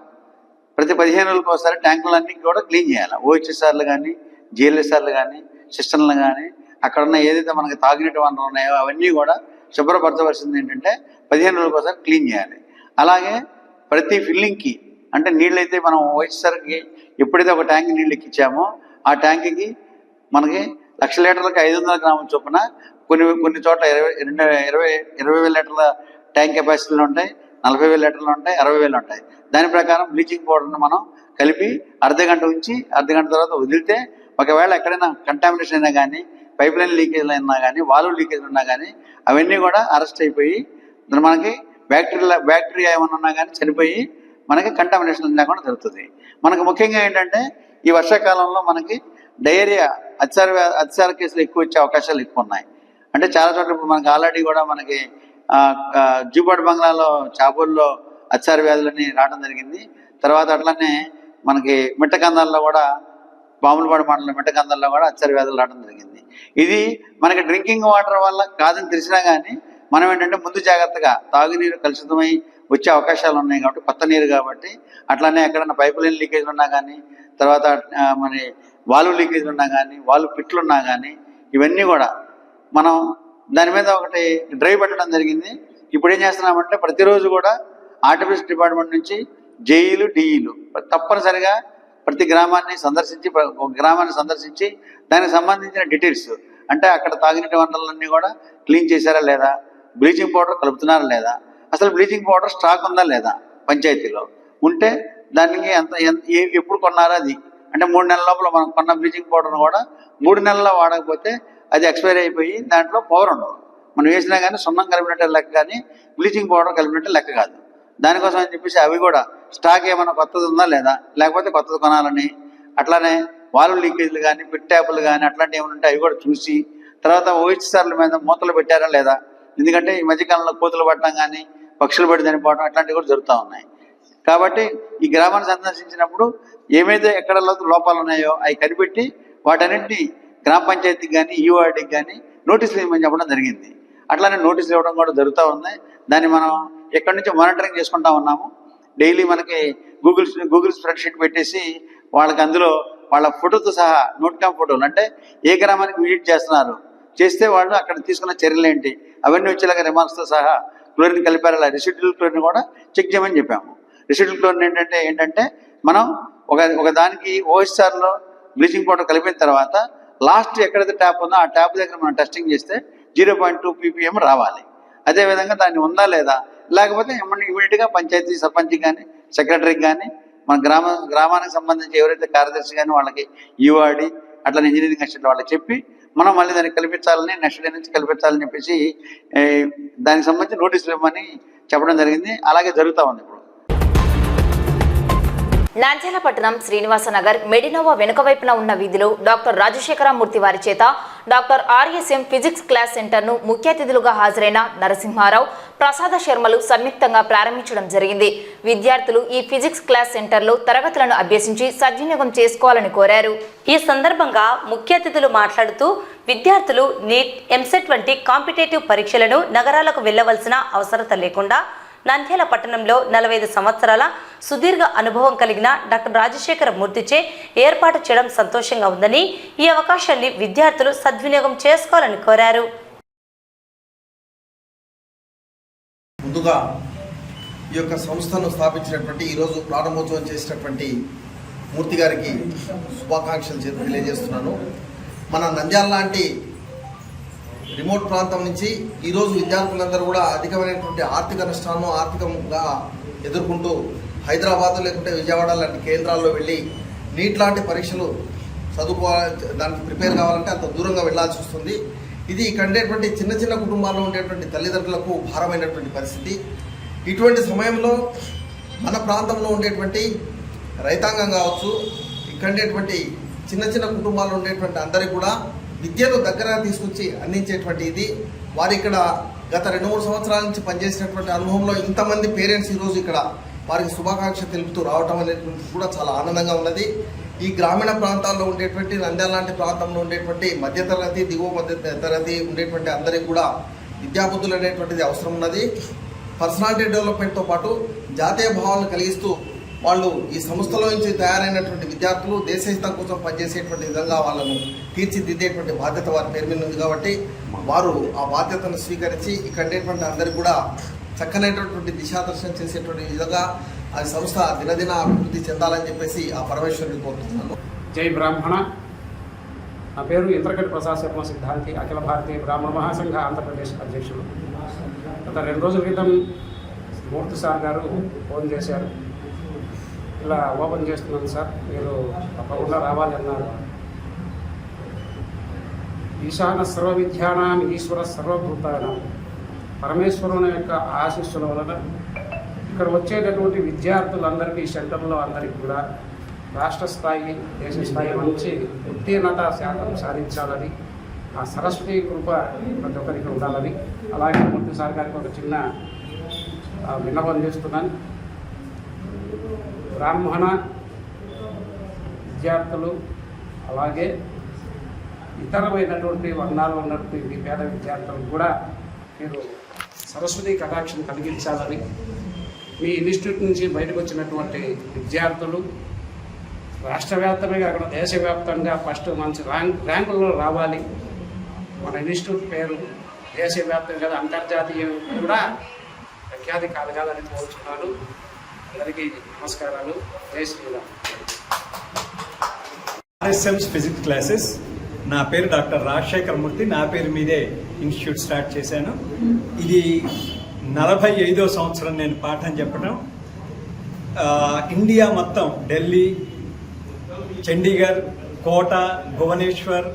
ప్రతి 15 రోజులకు ఒకసారి ట్యాంకులన్నీ కూడా క్లీన్ చేయాలి. OHSRలు కానీ, GLSRలు కానీ, సిస్టమ్లు కానీ, అక్కడ ఉన్న ఏదైతే మనకి తాగునీటి వనరులు ఉన్నాయో అవన్నీ కూడా శుభ్రపరచవలసింది ఏంటంటే 15 రోజులకు ఒకసారి క్లీన్ చేయాలి. అలాగే ప్రతి ఫిల్లింగ్కి, అంటే నీళ్ళైతే మనం OHSRకి ఎప్పుడైతే ఒక ట్యాంక్ నీళ్ళు ఎక్కించామో ఆ ట్యాంక్కి మనకి 1,00,000 లీటర్లకు 500 గ్రాముల చొప్పున కొన్ని చోట్ల 20,000 లీటర్ల ట్యాంక్ కెపాసిటీలు ఉంటాయి, 40,000 లీటర్లు ఉంటాయి, 60,000 ఉంటాయి. దాని ప్రకారం బ్లీచింగ్ పౌడర్ను మనం కలిపి అర్ధగంట ఉంచి అర్ధగంట తర్వాత వదిలితే ఒకవేళ ఎక్కడైనా కంటామినేషన్ అయినా కానీ, పైప్ లైన్ లీకేజ్లు అయినా కానీ, వాల్వ్ లీకేజ్ ఉన్నా కానీ అవన్నీ కూడా అరెస్ట్ అయిపోయి మనకి బ్యాక్టీరియా ఏమన్నా ఉన్నా కానీ చనిపోయి మనకి కంటామినేషన్ లేకుండా జరుగుతుంది. మనకు ముఖ్యంగా ఏంటంటే ఈ వర్షాకాలంలో మనకి డయేరియా, అతిసార కేసులు ఎక్కువ వచ్చే అవకాశాలు ఎక్కువ ఉన్నాయి. అంటే చాలా చోట్ల ఇప్పుడు మనకి ఆల్రెడీ కూడా మనకి జూపాడు బంగ్లాలో, చాబూల్లో అతిసార వ్యాధులని రావడం జరిగింది. తర్వాత అట్లనే మనకి మిట్టకందాల్లో కూడా, పాములపాడు మండలం మిట్టకందాల్లో కూడా అతిసార వ్యాధులు రావడం జరిగింది. ఇది మనకి డ్రింకింగ్ వాటర్ వల్ల కాదని తెలిసినా కానీ మనం ఏంటంటే ముందు జాగ్రత్తగా తాగునీరు కలుషితమై వచ్చే అవకాశాలు ఉన్నాయి కాబట్టి, కొత్త నీరు కాబట్టి, అట్లానే ఎక్కడైనా పైప్ లైన్ లీకేజ్లు ఉన్నా కానీ, తర్వాత మన వాల్వ్ లీకేజ్లు ఉన్నా కానీ, వాల్వ్ పిట్లు ఉన్నా కానీ, ఇవన్నీ కూడా మనం దాని మీద ఒకటి డ్రైవ్ పెట్టడం జరిగింది. ఇప్పుడు ఏం చేస్తున్నామంటే ప్రతిరోజు కూడా ఆర్టిఫిషియల్ డిపార్ట్మెంట్ నుంచి జేఈలు, డిఈలు తప్పనిసరిగా ప్రతి గ్రామాన్ని సందర్శించి దానికి సంబంధించిన డీటెయిల్స్, అంటే అక్కడ తాగునీటి వనరులన్నీ కూడా క్లీన్ చేశారా లేదా, బ్లీచింగ్ పౌడర్ కలుపుతున్నారా లేదా, అసలు బ్లీచింగ్ పౌడర్ స్టాక్ ఉందా లేదా, పంచాయతీలో ఉంటే దానికి ఎప్పుడు కొన్నారా అది, అంటే 3 నెలల లోపల మనం కొన్న బ్లీచింగ్ పౌడర్ను కూడా 3 నెలల్లో వాడకపోతే అది ఎక్స్పైరీ అయిపోయి దాంట్లో పవర్ ఉండదు. మనం వేసినా కానీ సున్నం కలిపినట్టే లెక్క, కానీ బ్లీచింగ్ పౌడర్ కలిపినట్టే లెక్క కాదు. దానికోసం అని చెప్పేసి అవి కూడా స్టాక్ ఏమైనా కొత్తది ఉందా లేదా, లేకపోతే కొత్తది కొనాలని, అట్లానే వాల్వ్ లీకేజ్లు కానీ, పిట్ ట్యాపులు కానీ అట్లాంటివి ఏమైనా ఉంటే అవి కూడా చూసి, తర్వాత OHSRల మీద మూతలు పెట్టారా లేదా, ఎందుకంటే ఈ మధ్యకాలంలో కోతులు పట్టడం కానీ, పక్షులు పడి చనిపోవడం అట్లాంటివి కూడా జరుగుతూ ఉన్నాయి. కాబట్టి ఈ గ్రామాన్ని సందర్శించినప్పుడు ఏమైతే ఎక్కడ లోపాలు ఉన్నాయో అవి కనిపెట్టి వాటన్నింటినీ గ్రామ పంచాయతీకి కానీ, ఈఓఆర్డీకి కానీ నోటీసులు ఇవ్వమని చెప్పడం జరిగింది. అట్లానే నోటీసులు ఇవ్వడం కూడా జరుగుతూ ఉంది. దాన్ని మనం ఎక్కడి నుంచి మానిటరింగ్ చేసుకుంటా ఉన్నాము. డైలీ మనకి గూగుల్ స్ప్రెడ్షీట్ పెట్టేసి వాళ్ళకి అందులో వాళ్ళ ఫోటోతో సహా నోట్కామ్ ఫోటోలు, అంటే ఏ గ్రామానికి విజిట్ చేస్తే వాళ్ళు అక్కడ తీసుకున్న చర్యలు ఏంటి అవన్నీ వచ్చేలాగా రిమార్క్స్తో సహా క్లోరిన్ కలిపారు. రెసిడ్యువల్ క్లోరిన్ కూడా చెక్ చేయమని చెప్పాము. రెసిడ్యువల్ క్లోరిన్ ఏంటంటే మనం ఒక దానికి OHSRలో బ్లీచింగ్ పౌడర్ కలిపిన తర్వాత లాస్ట్ ఎక్కడైతే ట్యాప్ ఉందో ఆ ట్యాప్ దగ్గర మనం టెస్టింగ్ చేస్తే 0.2 ppm రావాలి. అదేవిధంగా దాన్ని ఉందా లేదా, లేకపోతే ఇమీడియట్గా పంచాయతీ సర్పంచ్కి కానీ, సెక్రటరీకి కానీ, మన గ్రామానికి సంబంధించి ఎవరైతే కార్యదర్శి కానీ వాళ్ళకి ఈఓఆర్డీ అట్లా ఇంజనీరింగ్ అసిస్టెంట్ వాళ్ళకి చెప్పి మనం మళ్ళీ దాన్ని కల్పించాలని, నెక్స్ట్ డే నుంచి కల్పించాలని చెప్పేసి దానికి సంబంధించి నోటీసులు ఇవ్వమని చెప్పడం జరిగింది. అలాగే జరుగుతూ ఉంది. ఇప్పుడు నంద్యాల పట్టణం శ్రీనివాసనగర్ మెడినోవా వెనుక వైపున ఉన్న వీధిలో డాక్టర్ రాజశేఖరమూర్తి వారి చేత డాక్టర్ RSM ఫిజిక్స్ క్లాస్ సెంటర్ను ముఖ్య అతిథులుగా హాజరైన నరసింహారావు, ప్రసాద శర్మలు సంయుక్తంగా ప్రారంభించడం జరిగింది. విద్యార్థులు ఈ ఫిజిక్స్ క్లాస్ సెంటర్లో తరగతులను అభ్యసించి సద్వినియోగం చేసుకోవాలని కోరారు. ఈ సందర్భంగా ముఖ్య అతిథులు మాట్లాడుతూ విద్యార్థులు నీట్, ఎంసెట్ వంటి కాంపిటేటివ్ పరీక్షలను నగరాలకు వెళ్లవలసిన అవసరం లేకుండా నంద్యాల పట్టణంలో 45 సంవత్సరాల సుదీర్ఘ అనుభవం కలిగిన డాక్టర్ రాజశేఖర మూర్తిచే ఏర్పాటు చేయడం సంతోషంగా ఉందని, ఈ అవకాశాన్ని విద్యార్థులు సద్వినియోగం చేసుకోవాలని కోరారు. ముందుగా ఈ యొక్క సంస్థను స్థాపించినటువంటి ఈరోజు ప్రారంభోత్సవం చేసినటువంటి మూర్తి గారికి శుభాకాంక్షలు తెలియజేస్తున్నాను. మన నంద్యాల లాంటి రిమోట్ ప్రాంతం నుంచి ఈరోజు విద్యార్థులందరూ కూడా అధికమైనటువంటి ఆర్థిక నష్టాలను ఆర్థికంగా ఎదుర్కొంటూ హైదరాబాద్ లేకుంటే విజయవాడ లాంటి కేంద్రాల్లో వెళ్ళి నీట్ లాంటి పరీక్షలు చదువుకోవాలి, దానికి ప్రిపేర్ కావాలంటే అంత దూరంగా వెళ్ళాల్సి వస్తుంది. ఇది ఇక్కడ ఉండేటువంటి చిన్న చిన్న కుటుంబాల్లో ఉండేటువంటి తల్లిదండ్రులకు భారమైనటువంటి పరిస్థితి. ఇటువంటి సమయంలో మన ప్రాంతంలో ఉండేటువంటి రైతాంగం కావచ్చు, ఇక్కడ ఉండేటువంటి చిన్న చిన్న కుటుంబాల్లో ఉండేటువంటి అందరికీ కూడా విద్యను దగ్గర తీసుకొచ్చి అందించేటువంటి ఇది. వారు ఇక్కడ గత 2-3 సంవత్సరాల నుంచి పనిచేసినటువంటి అనుభవంలో ఇంతమంది పేరెంట్స్ ఈరోజు ఇక్కడ వారికి శుభాకాంక్ష తెలుపుతూ రావటం అనేటువంటి కూడా చాలా ఆనందంగా ఉన్నది. ఈ గ్రామీణ ప్రాంతాల్లో ఉండేటువంటి నంద్యాల లాంటి ప్రాంతంలో ఉండేటువంటి మధ్యతరగతి, దిగువ మధ్యతరగతి ఉండేటువంటి అందరికీ కూడా విద్యాబుద్ధులు అనేటువంటిది అవసరం ఉన్నది. పర్సనాలిటీ డెవలప్మెంట్తో పాటు జాతీయ భావాలను కలిగిస్తూ వాళ్ళు ఈ సంస్థలో నుంచి తయారైనటువంటి విద్యార్థులు దేశహితం కోసం పనిచేసేటువంటి విధంగా వాళ్ళను తీర్చిదిద్దేటువంటి బాధ్యత వారి పేరు మీద ఉంది. కాబట్టి వారు ఆ బాధ్యతను స్వీకరించి ఇక్కడ ఉండేటువంటి అందరికీ కూడా చక్కనైనటువంటి దిశాదర్శనం చేసేటువంటి విధంగా ఆ సంస్థ దినదిన అభివృద్ధి చెందాలని చెప్పేసి ఆ పరమేశ్వరుని కోరుతున్నాను. జై బ్రాహ్మణ. నా పేరు ఇంద్రకటి ప్రసాద్ శర్మ సిద్ధాంతి, అఖిల భారతీయ బ్రాహ్మణ మహాసంఘ ఆంధ్రప్రదేశ్ అధ్యక్షుడు. గత 2 రోజుల క్రితం మూర్తి సార్ గారు ఫోన్ చేశారు, ఇలా ఓపెన్ చేస్తున్నాను సార్, మీరు తప్పకుండా రావాలి అన్నారు. ఈశాన సర్వ విద్యానాం ఈశ్వర సర్వభూతానాం, పరమేశ్వరుని యొక్క ఆశీస్సుల వలన ఇక్కడ వచ్చేటటువంటి విద్యార్థులందరికీ, సెంటర్లో అందరికీ కూడా రాష్ట్ర స్థాయి, దేశ స్థాయి నుంచి ఉత్తీర్ణత శాతం సాధించాలని, ఆ సరస్వతి కృప ప్రతి ఒక్కరికి ఉండాలని, అలాగే మూర్తి సార్ గారికి ఒక చిన్న విన్నపం చేస్తున్నాను. బ్రాహ్మణ విద్యార్థులు అలాగే ఇతరమైనటువంటి వర్ణాలు ఉన్నటువంటి పేద విద్యార్థులకు కూడా మీరు సరస్వతి కటాక్షం కలిగించాలని, మీ ఇన్స్టిట్యూట్ నుంచి బయటకు వచ్చినటువంటి విద్యార్థులు రాష్ట్ర వ్యాప్తంగా కాకుండా దేశవ్యాప్తంగా ఫస్ట్ మంచి ర్యాంకుల్లో రావాలి. మన ఇన్స్టిట్యూట్ పేరు దేశవ్యాప్తంగా అంతర్జాతీయ కూడా ప్రఖ్యాతి కలగాలని కోరుతున్నాను. అందరికీ నమస్కారాలు. జై శ్రీరామ్. ఆర్ఎస్ఎంస్ physics classes. నా పేరు డాక్టర్ రాజశేఖర మూర్తి. నా పేరు మీదే ఇన్స్టిట్యూట్ స్టార్ట్ చేశాను. ఇది 45వ సంవత్సరం నేను పాఠం చెప్పడం. ఇండియా మొత్తం ఢిల్లీ, చండీగఢ్, కోట, భువనేశ్వర్,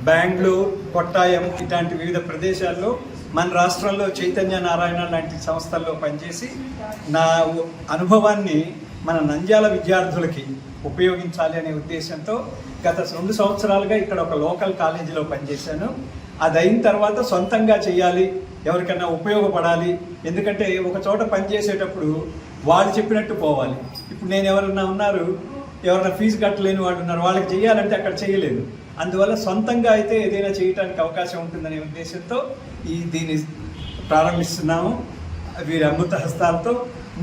బెంగళూరు, కొట్టాయం ఇలాంటి వివిధ ప్రదేశాల్లో, మన రాష్ట్రంలో చైతన్య నారాయణ లాంటి సంస్థల్లో పనిచేసి నా అనుభవాన్ని మన నంద్యాల విద్యార్థులకి ఉపయోగించాలి అనే ఉద్దేశంతో గత 2 సంవత్సరాలుగా ఇక్కడ ఒక లోకల్ కాలేజీలో పనిచేశాను. అది అయిన తర్వాత సొంతంగా చేయాలి, ఎవరికైనా ఉపయోగపడాలి. ఎందుకంటే ఒక చోట పనిచేసేటప్పుడు వాళ్ళు చెప్పినట్టు పోవాలి. ఇప్పుడు నేను ఎవరైనా ఉన్నారు, ఎవరైనా ఫీజు కట్టలేని వాళ్ళు ఉన్నారు, వాళ్ళకి చేయాలంటే అక్కడ చేయలేదు. అందువల్ల సొంతంగా అయితే ఏదైనా చేయడానికి అవకాశం ఉంటుందనే ఉద్దేశంతో దీన్ని ప్రారంభిస్తున్నాము. వీరి అమృత హస్తాలతో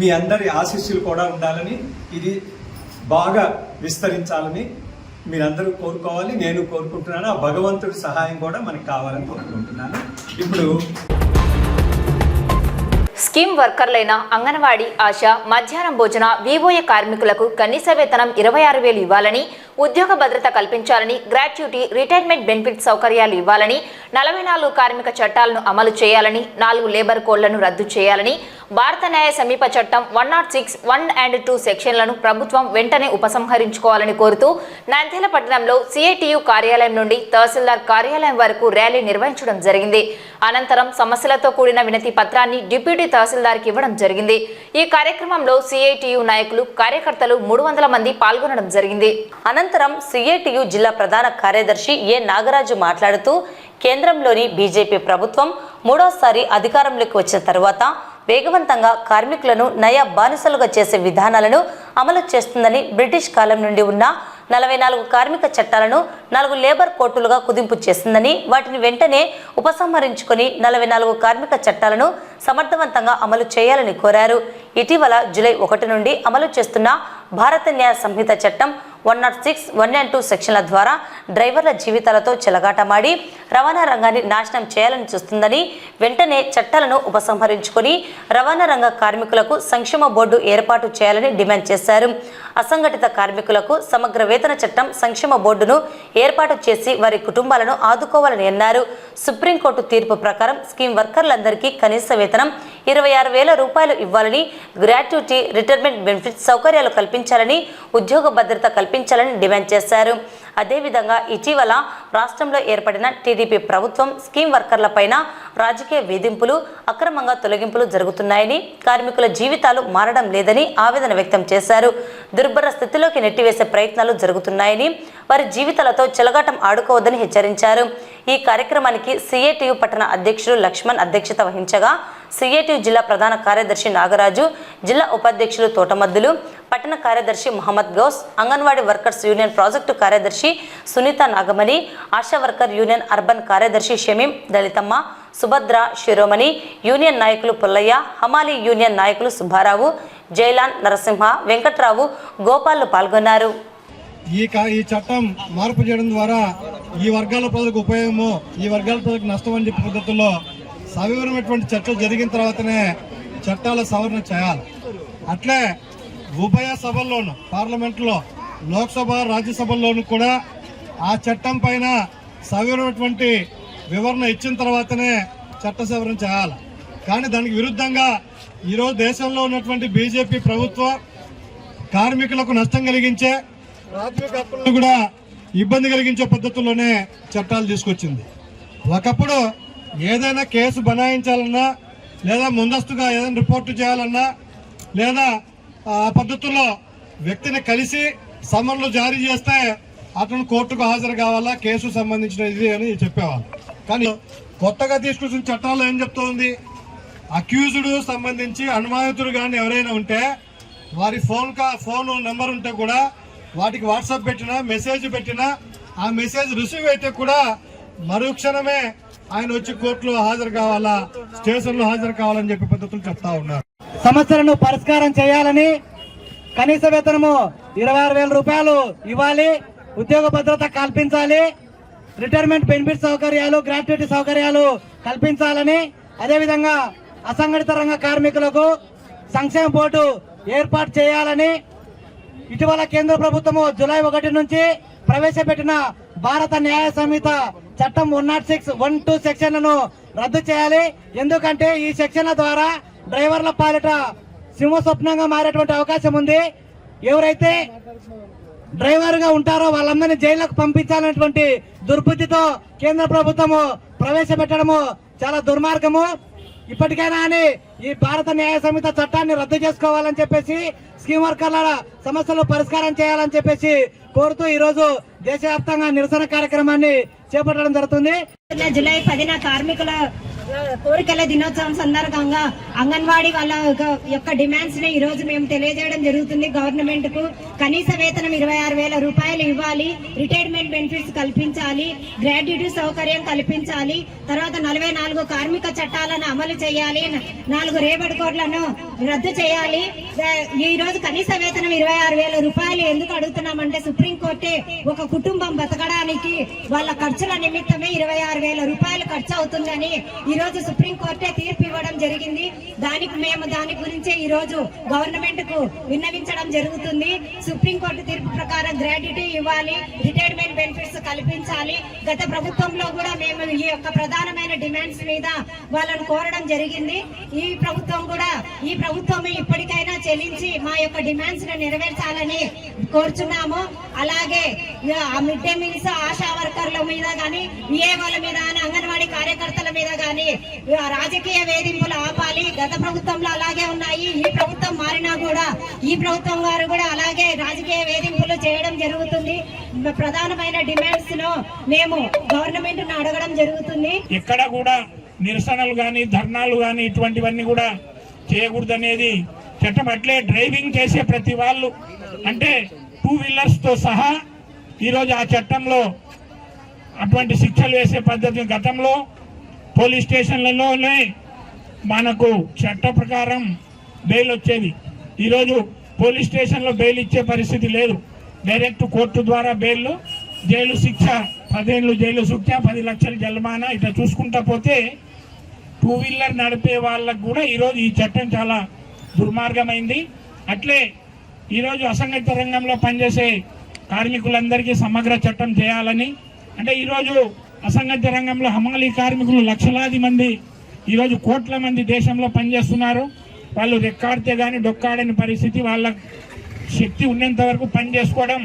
మీ అందరి ఆశీస్సులు కూడా ఉండాలని, ఇది బాగా విస్తరించాలని మీరందరూ కోరుకోవాలి. నేను కోరుకుంటున్నాను. ఆ భగవంతుడి సహాయం కూడా మనకు కావాలని కోరుకుంటున్నాను. ఇప్పుడు స్కీమ్ వర్కర్లైన అంగన్వాడీ, ఆశా, మధ్యాహ్నం భోజన, వివోఏ కార్మికులకు కనీస వేతనం 26,000 ఇవ్వాలని, ఉద్యోగ భద్రత కల్పించాలని, గ్రాట్యుటీ, రిటైర్మెంట్ బెనిఫిట్ సౌకర్యాలు ఇవ్వాలని, 44 కార్మిక చట్టాలను అమలు చేయాలని, 4 లేబర్ కోడ్లను రద్దు చేయాలని, భారత న్యాయ సమీప చట్టం 106, 1 and 2 సెక్షన్లను ప్రభుత్వం వెంటనే ఉపసంహరించుకోవాలని కోరుతూ నంద్యాల పట్టణంలో సిఐటియు కార్యాలయం నుండి తహసీల్దార్ కార్యాలయం వరకు ర్యాలీ నిర్వహించడం జరిగింది. అనంతరం సమస్యలతో కూడిన వినతి పత్రాన్ని డిప్యూటీ తహసీల్దార్కి ఇవ్వడం జరిగింది. ఈ కార్యక్రమంలో సిఐటియు నాయకులు, కార్యకర్తలు 300 మంది పాల్గొనడం జరిగింది. అనంతరం సిఐటియు జిల్లా ప్రధాన కార్యదర్శి ఏ నాగరాజు మాట్లాడుతూ, కేంద్రంలోని బీజేపీ ప్రభుత్వం 3వసారి అధికారంలోకి వచ్చిన తర్వాత వేగవంతంగా కార్మికులను నయా బానిసలుగా చేసే విధానాలను అమలు చేస్తుందని, బ్రిటిష్ కాలం నుండి ఉన్న 44 కార్మిక చట్టాలను 4 లేబర్ కోర్టులుగా కుదింపు చేసిందని, వాటిని వెంటనే ఉపసంహరించుకొని 44 కార్మిక చట్టాలను సమర్థవంతంగా అమలు చేయాలని కోరారు. ఇటీవల జూలై 1 నుండి అమలు చేస్తున్న భారత న్యాయ సంహిత చట్టం 106, 192 సెక్షన్ల ద్వారా డ్రైవర్ల జీవితాలతో చెలగాటమాడి రవాణా రంగాన్ని నాశనం చేయాలని చూస్తుందని, వెంటనే చట్టాలను ఉపసంహరించుకొని రవాణా రంగ కార్మికులకు సంక్షేమ బోర్డు ఏర్పాటు చేయాలని డిమాండ్ చేశారు. అసంఘటిత కార్మికులకు సమగ్ర వేతన చట్టం సంక్షేమ బోర్డును ఏర్పాటు చేసి వారి కుటుంబాలను ఆదుకోవాలని అన్నారు. సుప్రీంకోర్టు తీర్పు ప్రకారం స్కీమ్ వర్కర్లందరికీ కనీస వేతనం 26,000 రూపాయలు ఇవ్వాలని, గ్రాట్యుటీ, రిటైర్మెంట్ బెనిఫిట్స్ సౌకర్యాలు కల్పించాలని, ఉద్యోగ భద్రత కల్పించాలని డిమాండ్ చేశారు. అదేవిధంగా ఇటీవల రాష్ట్రంలో ఏర్పడిన టీడీపీ ప్రభుత్వం స్కీమ్ వర్కర్లపైన రాజకీయ వేధింపులు, అక్రమంగా తొలగింపులు జరుగుతున్నాయని, కార్మికుల జీవితాలు మారడం లేదని ఆవేదన వ్యక్తం చేశారు. దుర్భర స్థితిలోకి నెట్టివేసే ప్రయత్నాలు జరుగుతున్నాయని, వారి జీవితాలతో చెలగాటం ఆడుకోవద్దని హెచ్చరించారు. ఈ కార్యక్రమానికి సిఐటియు పట్టణ అధ్యక్షులు లక్ష్మణ్ అధ్యక్షత వహించగా, సిఐటియు జిల్లా ప్రధాన కార్యదర్శి నాగరాజు, జిల్లా ఉపాధ్యక్షులు తోటమద్దులు, పట్టణ కార్యదర్శి Mohammed Ghouse, Anganwadi workers union project కార్యదర్శి Sunitha Nagamani, Asha worker union urban కార్యదర్శి షమీం, దళితమ్మ, సుభద్ర, శిరోమణి, యూనియన్ నాయకులు పుల్లయ్య, హమాలి యూనియన్ నాయకులు సుబ్బారావు, జైలాన్, నరసింహ, వెంకట్రావు, గోపాల్లు పాల్గొన్నారు. ఈ చట్టం మార్పు చేయడం ద్వారా ఈ వర్గాల ప్రజలకు ఉపయోగము, ఈ వర్గాల ప్రజలకు నష్టం అని చెప్పే పద్ధతుల్లో సవివరమైనటువంటి చర్చలు జరిగిన తర్వాతనే చట్టాల సవరణ చేయాలి. అట్లే ఉభయ సభల్లోనూ, పార్లమెంట్లో, లోక్సభ, రాజ్యసభల్లోనూ కూడా ఆ చట్టం పైన సవివరమైనటువంటి వివరణ ఇచ్చిన తర్వాతనే చట్ట సవరణ చేయాలి. కానీ దానికి విరుద్ధంగా ఈరోజు దేశంలో ఉన్నటువంటి బీజేపీ ప్రభుత్వం కార్మికులకు నష్టం కలిగించే, ప్రాథమిక హక్కులను కూడా ఇబ్బంది కలిగించే పద్ధతుల్లోనే చట్టాలు తీసుకొచ్చింది. ఒకప్పుడు ఏదైనా కేసు బనాయించాలన్నా, లేదా ముందస్తుగా ఏదైనా రిపోర్టు చేయాలన్నా, లేదా ఆ పద్ధతుల్లో వ్యక్తిని కలిసి సమన్లు జారీ చేస్తే అతను కోర్టుకు హాజరు కావాలా, కేసు సంబంధించిన ఇది అని చెప్పేవాళ్ళు. కానీ కొత్తగా తీసుకొచ్చిన చట్టాల్లో ఏం చెప్తోంది, అక్యూజ్డ్ సంబంధించి అనుమానితుడు కానీ ఎవరైనా ఉంటే వారి ఫోన్ నెంబర్ ఉంటే కూడా వాటికి వాట్సాప్ పెట్టినా, మెసేజ్ పెట్టినా, ఆ మెసేజ్ రిసీవ్ అయితే కూడా మరుక్షణమే ఆయన వచ్చి కోర్టులో హాజరు కావాలా, స్టేషన్లో హాజరు కావాలని చెప్పి పద్ధతులు చెప్తా ఉన్నారు. సమస్యలను పరిష్కారం చేయాలని, కనీస వేతనము 26,000 రూపాయలు ఇవ్వాలి, ఉద్యోగ భద్రత కల్పించాలి, రిటైర్మెంట్ బెనిఫిట్ సౌకర్యాలు, గ్రాట్యుటీ సౌకర్యాలు కల్పించాలని, అదేవిధంగా అసంఘటిత రంగ కార్మికులకు సంక్షేమ బోర్డు ఏర్పాటు చేయాలని, ఇటీవల కేంద్ర ప్రభుత్వము జూలై 1 నుంచి ప్రవేశపెట్టిన భారత న్యాయ సంహిత చట్టం 106, 192 సెక్షన్లను రద్దు చేయాలి. ఎందుకంటే ఈ సెక్షన్ల ద్వారా డ్రైవర్ల పాలిట సింహస్వప్నంగా మారేటువంటి అవకాశం ఉంది. ఎవరైతే డ్రైవర్గా ఉంటారో వాళ్ళందరినీ జైళ్లకు పంపించాలనేటువంటి దుర్బుద్ధితో కేంద్ర ప్రభుత్వము ప్రవేశపెట్టడము చాలా దుర్మార్గము. ఇప్పటికైనా అని ఈ భారత న్యాయ సంహిత చట్టాన్ని రద్దు చేసుకోవాలని చెప్పేసి, స్కీమ్ వర్కర్ల సమస్యలు పరిష్కారం చేయాలని చెప్పేసి కోరుతూ ఈరోజు దేశవ్యాప్తంగా నిరసన కార్యక్రమాన్ని చేపట్టడం జరుగుతుంది. జూలై 10న కార్మికుల కోరికల దినోత్సవం సందర్భంగా అంగన్వాడీ వాళ్ళ యొక్క డిమాండ్స్ ని ఈ రోజు మేము తెలియజేయడం జరుగుతుంది. గవర్నమెంట్ కు కనీస వేతనం 26,000 రూపాయలు ఇవ్వాలి, రిటైర్మెంట్ బెనిఫిట్స్ కల్పించాలి, గ్రాట్యుటీ సౌకర్యం కల్పించాలి, తర్వాత 44 కార్మిక చట్టాలను అమలు చేయాలి, 4 రేబడి కోడ్లను రద్దు చేయాలి. ఈ రోజు కనీస వేతనం 26,000 రూపాయలు ఎందుకు అడుగుతున్నామంటే, సుప్రీంకోర్టే ఒక కుటుంబం బతకడానికి వాళ్ళ ఖర్చుల నిమిత్తమే 26,000 రూపాయలు ఖర్చు అవుతుందని ఈ రోజు సుప్రీంకోర్టే తీర్పు ఇవ్వడం జరిగింది. మేము దాని గురించి ఈ రోజు గవర్నమెంట్ కు విన్నవించడం జరుగుతుంది. సుప్రీంకోర్టు తీర్పు ప్రకారం గ్రాట్యుటీ ఇవ్వాలి, రిటైర్మెంట్ బెనిఫిట్స్ కల్పించాలి. గత ప్రభుత్వంలో కూడా మేము ఈ యొక్క ప్రధానమైన డిమాండ్స్ మీద వాళ్ళని కోరడం జరిగింది. ఈ ప్రభుత్వం ఇప్పటికైనా చెల్లించి మా యొక్క డిమాండ్స్ ను నెరవేర్చాలని కోరుచున్నాము. అలాగే మిడ్ డే మీల్స్ ఆశా వర్కర్ల మీద కానీ, ఏఏల మీద కానీ, అంగన్వాడీ కార్యకర్తల మీద కానీ రాజకీయ వేధింపులు ఆపాలి. గత ప్రభుత్వంలో అలాగే ఉన్నాయి. ఈ ప్రభుత్వం మారినా కూడా ఈ ప్రభుత్వం వారు కూడా అలాగే రాజకీయ వేధింపులు చేయడం జరుగుతుంది. ప్రధానమైన డిమాండ్స్ ను మేము గవర్నమెంట్ ను అడగడం జరుగుతుంది. ఇక్కడ కూడా నిరసనలు గాని, ధర్నాలు గాని ఇటువంటివన్నీ కూడా చేయకూడదనేది చట్టం. అట్లే డ్రైవింగ్ చేసే ప్రతి వాళ్ళు, అంటే 2 వీలర్స్ తో సహా ఈరోజు ఆ చట్టంలో అటువంటి శిక్షలు వేసే పద్ధతి గతంలో పోలీస్ స్టేషన్లలోనే మనకు చట్ట ప్రకారం బెయిల్ వచ్చేది. ఈరోజు పోలీస్ స్టేషన్లో బెయిల్ ఇచ్చే పరిస్థితి లేదు. డైరెక్ట్ కోర్టు ద్వారా బెయిల్, జైలు శిక్ష 10 ఏళ్ళు జైలు శిక్ష, 10 లక్షల జరిమానా. ఇట్లా చూసుకుంటా పోతే 2 వీలర్ నడిపే వాళ్ళకు కూడా ఈరోజు ఈ చట్టం చాలా దుర్మార్గమైంది. అట్లే ఈరోజు అసంఘటిత రంగంలో పనిచేసే కార్మికులందరికీ సమగ్ర చట్టం చేయాలని, అంటే ఈరోజు అసంఘటిత రంగంలో హమాలీ కార్మికులు లక్షలాది మంది ఈరోజు కోట్ల మంది దేశంలో పనిచేస్తున్నారు. వాళ్ళు రెక్కాడితే కానీ డొక్కాడని పరిస్థితి. వాళ్ళ శక్తి ఉన్నంత వరకు పని చేసుకోవడం,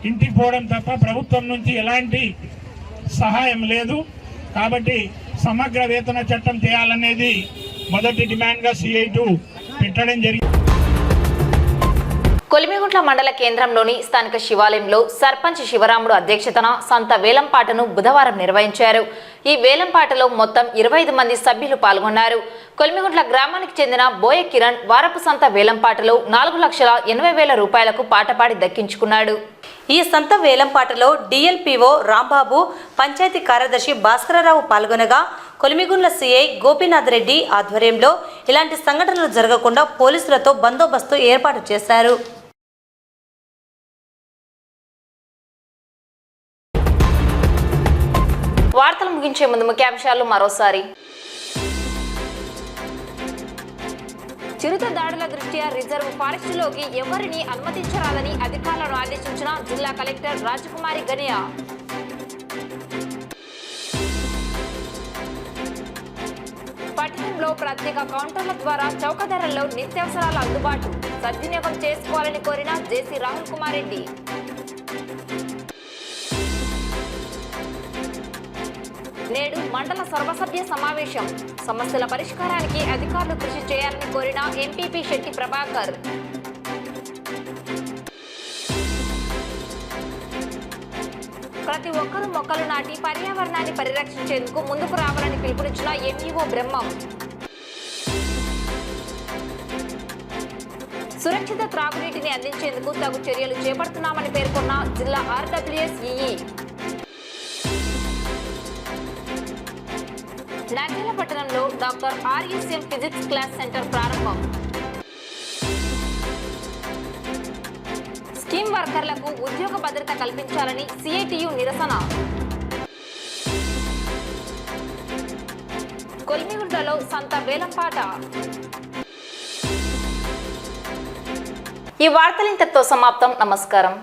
ఇంటికి పోవడం తప్ప ప్రభుత్వం నుంచి ఎలాంటి సహాయం లేదు. కాబట్టి సమగ్ర వేతన చట్టం చేయాలనేది మొదటి డిమాండ్గా CI2 పెట్టడం జరిగింది. కొలిమిగుంట్ల మండల కేంద్రంలోని స్థానిక శివాలయంలో సర్పంచ్ శివరాముడు అధ్యక్షతన సంత వేలంపాటను బుధవారం నిర్వహించారు. ఈ వేలంపాటలో మొత్తం 25 మంది సభ్యులు పాల్గొన్నారు. కొలిమిగుంట్ల గ్రామానికి చెందిన బోయ కిరణ్ వారపు సంత వేలంపాటలో 4,80,000 రూపాయలకు పాటపాడి దక్కించుకున్నాడు. ఈ సంత వేలంపాటలో DLPO రాంబాబు, పంచాయతీ కార్యదర్శి భాస్కరరావు పాల్గొనగా కొలిమిగుండ్ల CI గోపీనాథ్ రెడ్డి ఆధ్వర్యంలో ఇలాంటి సంఘటనలు జరగకుండా పోలీసులతో బందోబస్తు ఏర్పాటు చేశారు. వార్తలు ముగించే ముందు ముఖ్యాంశాలు మరోసారి. చిరుత దాడుల దృష్ట్యా రిజర్వ్ ఫారెస్టులోకి ఎవరిని అనుమతించరాదని అధికారులను ఆదేశించిన జిల్లా కలెక్టర్ రాజకుమారి గనియా. పట్టణంలో ప్రత్యేక కౌంటర్ల ద్వారా చౌక ధరల్లో నిత్యావసరాల అందుబాటు సద్వినియోగం చేసుకోవాలని కోరిన జేసీ రాహుల్ కుమార్ రెడ్డి. నేడు మండల సర్వసభ్య సమావేశం, సమస్యల పరిష్కారానికి అధికారులు కృషి చేయాలని కోరిన ఎంపీపీ శెట్టి ప్రభాకర్. ప్రతి ఒక్కరూ మొక్కలు నాటి పర్యావరణాన్ని పరిరక్షించేందుకు ముందుకు రావాలని పిలుపునిచ్చిన ఎంఈఓ బ్రహ్మం. సురక్షిత త్రాగునీటిని అందించేందుకు తగు చర్యలు చేపడుతున్నామని పేర్కొన్న జిల్లా RWS EE. నంద్యాల పట్టణంలో doctor RSM physics class centre ప్రారంభం. స్కీమ్ వర్కర్లకు ఉద్యోగ భద్రత కల్పించాలని CITU నిరసన. కొలిమిగుంట్లలో సంత వేలంపాట. ఈ వార్తలు ఇంతటితో సమాప్తం. నమస్కారం.